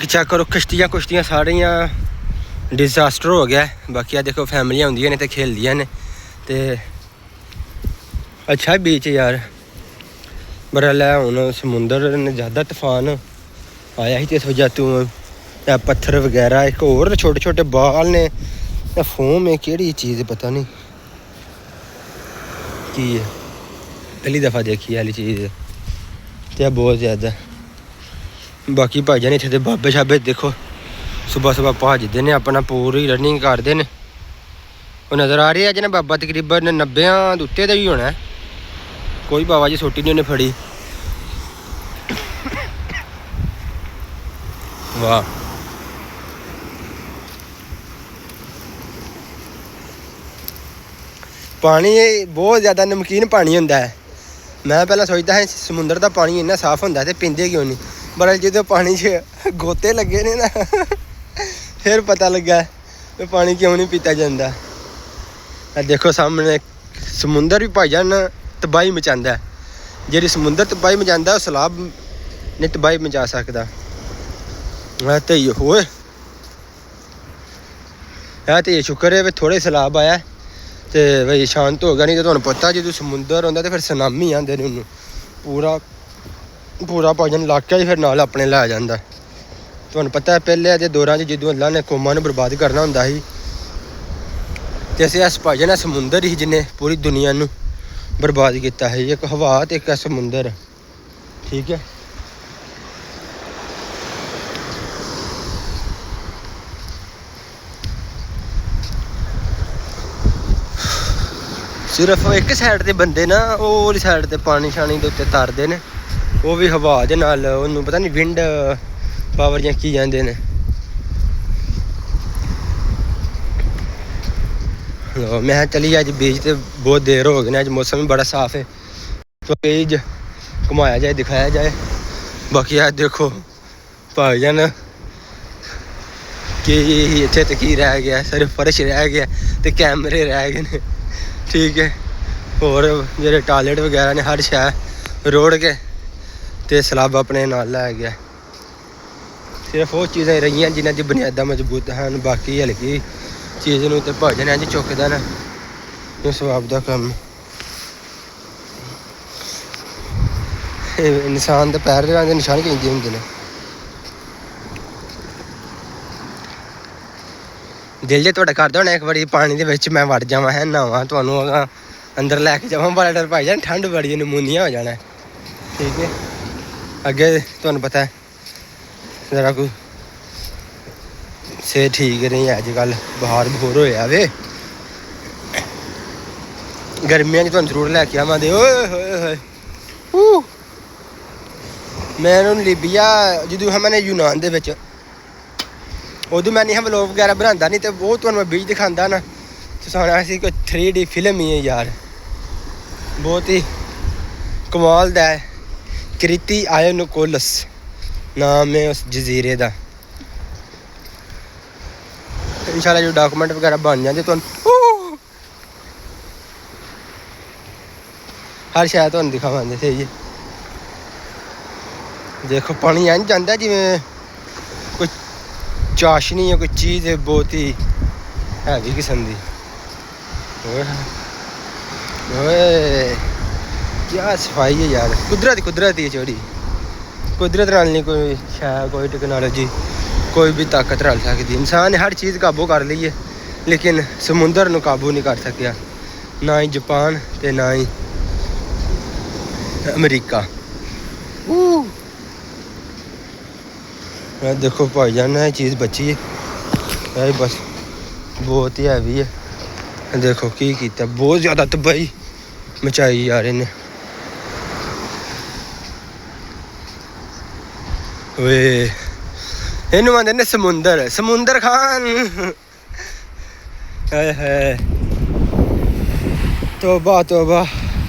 Check करो किश्तियाँ कुश्तियाँ सारियां disaster हो गया। बाकी देखो फैमिलियां होंदियां ने ते खेलदियां ने ते अच्छा बीच यार बड़ा लै हुण समुंदर ने ज़्यादा तूफान आया ही ते इस वजह तू पत्थर वगैरह एक होर छोटे छोटे बाल ने फोम है केड़ी चीज़ पता नहीं की है पहली दफ़ा देखी वाली चीज़ ते बहुत ज़्यादा। बाकी भाईजान इत्थे बाबे शाबे देखो सुबह सुबह भजदे ने अपना पूरी रनिंग करते हैं। वो नज़र आ रही है अज ना बाबा तकरीबन 90 उत्ते ही होना है। कोई बाबा जी सोटी नहीं उन्हें फड़ी। वाह पानी बहुत ज़्यादा नमकीन पानी होंदा है। मैं पहले सोचता है समुंदर का पानी इन्ना साफ होंदा है तो पींदे क्यों नहीं, पर जो पानी च गोते लगे ने ना फिर पता लगा कि पानी क्यों नहीं पीता जाता। देखो सामने समुंदर भी भाईजान तबाही मचांदा है। जी समुंदर तबाही मचांदा है सैलाब नहीं तबाही मचा सकता। तो होए तो ये शुक्र है थोड़े सैलाब आया तो भाई शांत हो गया, नहीं तो तुहानू पता जो समुंदर होंदा तो फिर सुनामी आंदे ने पूरा पूरा भाईजान इलाका ही फिर नाल अपने लै जांदा। तुहानू पता है पहले दे दौरां जदों अल्लाह ने कौमां नूं बर्बाद करना हुंदा ही ते इस भाईजान समुंदर ही जिन्हें पूरी दुनिया नूं बर्बाद किया है। एक हवा तो एक समुंदर, ठीक है। सिर्फ एक साइड के बंदे ना वो वाली साइड ते पानी शानी के उत्ते तरदे ने, वो भी हवा दे नाल उन्होंने पता नहीं विंड पावर जां की जांदे ने। मैं चली अज बीच ते बहुत देर हो गई, अज मौसम भी बड़ा साफ है तो बीच घुमाया जाए दिखाया जाए। बाकी आज देखो भाईजान कि इत्थे तो की रह गया, सिर्फ फर्श रह गया तो कैमरे रह गए ने, ठीक है। और जो टॉयलेट वगैरह ने हर शह रोड़ के तो सैलाब अपने नाल लै गया। सिर्फ वो चीज़ां रही जिन्हों की बुनियादा मजबूत हैं, बाकी हल्की चीज़ नूं ते भाईजान इंज चुकदा ना सवाब दा कम। इंसान दे पैर दे निशान किंदे हुंदे ने। दिल जे तुहाडा करदा होना एक बारी पानी दे विच मैं वड़ जावां है नहावां तुहानू अंदर लैके जावां, बड़ा डर भाईजान ठंड बड़ी है नमूनिया हो जाना है, ठीक है। अगे तुहानू पता है जरा कोई सेहत ठीक नहीं है अजकल, बुखार बखूर होया वे गर्मियां तुहानू जरूर लैके आवां दे। मैं लीबिया जदों हा मैंने यूनान दे विच उदों मैं नहीं व्लॉग वगैरह बनांदा नहीं, तो वो तुहानू मैं बीच दिखांदा ना तो सारा ऐसी कोई 3D फिल्म ही है यार, बहुत ही कमाल दा है। क्रिती आयोनोकोलस नाम है उस जजीरे का। इंशाल्लाह जो डॉक्यूमेंट वगैरह बन जाते तो हर शायद तुहानू दिखावांगे सही है। देखो पानी इंज जांदा जिवें कोई चाशनी है कोई चीज़ है बहुत ही हैवी किस्म की। क्या सफाई है यार, कुदरत ही चोरी कुदरत नाल नहीं कोई शायद कोई टेक्नोलॉजी कोई भी ताकत रल सकती। इंसान ने हर चीज़ काबू कर ली है लेकिन समुंदर नूं काबू नहीं कर सकिया, ना ही जापान ते ना ही अमरीका। देखो भाईजान ये चीज़ बची है बस बहुत ही हैवी है। देखो की कीता, बहुत ज़्यादा तबाही मचाई यार इन्हें। वे इनू आंदे ने समुंदर खान है। तोबा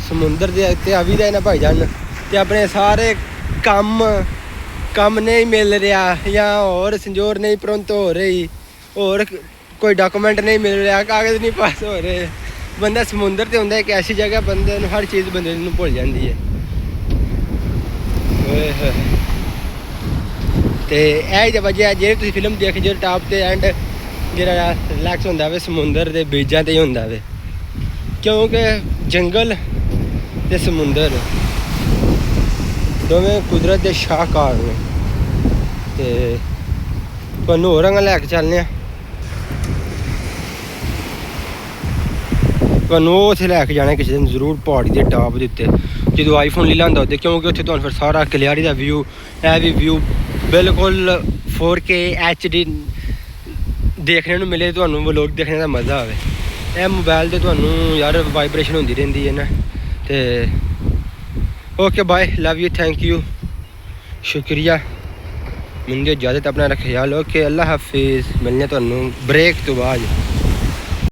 समुंदर दे आवी दे ना भाईजान ते अपने सारे कम नहीं मिल रहा या और संजोर नहीं परंत हो रही और कोई डॉक्यूमेंट नहीं मिल रहा, कागज़ नहीं पास हो रहे। बंदा समुंदर ते हुंदा एक ऐसी जगह बंदे नूं हर चीज़ बंदे नूं भुल जाती है। ਤੇ ਇਹ ਹੀ ਵਜ੍ਹਾ ਜੇ ਤੁਸੀਂ ਫਿਲਮ ਦੇਖ ਜੇ ਟਾਪ ਤੇ ਐਂਡ ਜਿਹੜਾ ਰਿਲੈਕਸ ਹੁੰਦਾ ਵੇ ਸਮੁੰਦਰ ਦੇ ਬੀਜਾਂ ਤੇ ਹੀ ਹੁੰਦਾ ਵੇ, ਕਿਉਂਕਿ ਜੰਗਲ ਤੇ ਸਮੁੰਦਰ ਦੋਵੇਂ ਕੁਦਰਤ ਦੇ ਸ਼ਾਹਕਾਰ ਨੇ। ਤੇ ਤੁਹਾਨੂੰ ਹੋਰ ਰੰਗ ਲੈ ਕੇ ਚੱਲਦੇ ਆ, ਤੁਹਾਨੂੰ ਉਹ ਉੱਥੇ ਲੈ ਕੇ ਜਾਣਾ ਕਿਸੇ ਦਿਨ ਜ਼ਰੂਰ, ਪਹਾੜੀ ਦੇ ਟਾਪ ਦੇ ਉੱਤੇ ਜਦੋਂ ਆਈਫੋਨ ਲੈ ਲੈਂਦਾ ਉੱਤੇ, ਕਿਉਂਕਿ ਉੱਥੇ ਤੁਹਾਨੂੰ ਫਿਰ ਸਾਰਾ ਕਲਿਆਰੀ ਦਾ ਵਿਊ, ਇਹ ਵੀ ਵਿਊ ਬਿਲਕੁਲ 4K HD ਦੇਖਣੇ ਨੂੰ ਮਿਲੇ, ਤੁਹਾਨੂੰ ਵਲੋਗ ਦੇਖਣੇ ਦਾ ਮਜ਼ਾ ਆਵੇ। ਇਹ ਮੋਬਾਈਲ 'ਤੇ ਤੁਹਾਨੂੰ ਯਾਰ ਵਾਈਬ੍ਰੇਸ਼ਨ ਹੁੰਦੀ ਰਹਿੰਦੀ ਹੈ ਨਾ। ਤੇ okay bye, love you, thank you, ਸ਼ੁਕਰੀਆ। ਮੈਨੂੰ ਇਜਾਜ਼ਤ, ਆਪਣਾ ਰੱਖਿਆ ਖਿਆਲ। ਓਕੇ, ਅੱਲਾ ਹਾਫਿਜ਼। ਮਿਲਣੇ ਤੁਹਾਨੂੰ ਬ੍ਰੇਕ ਤੋਂ ਬਾਅਦ।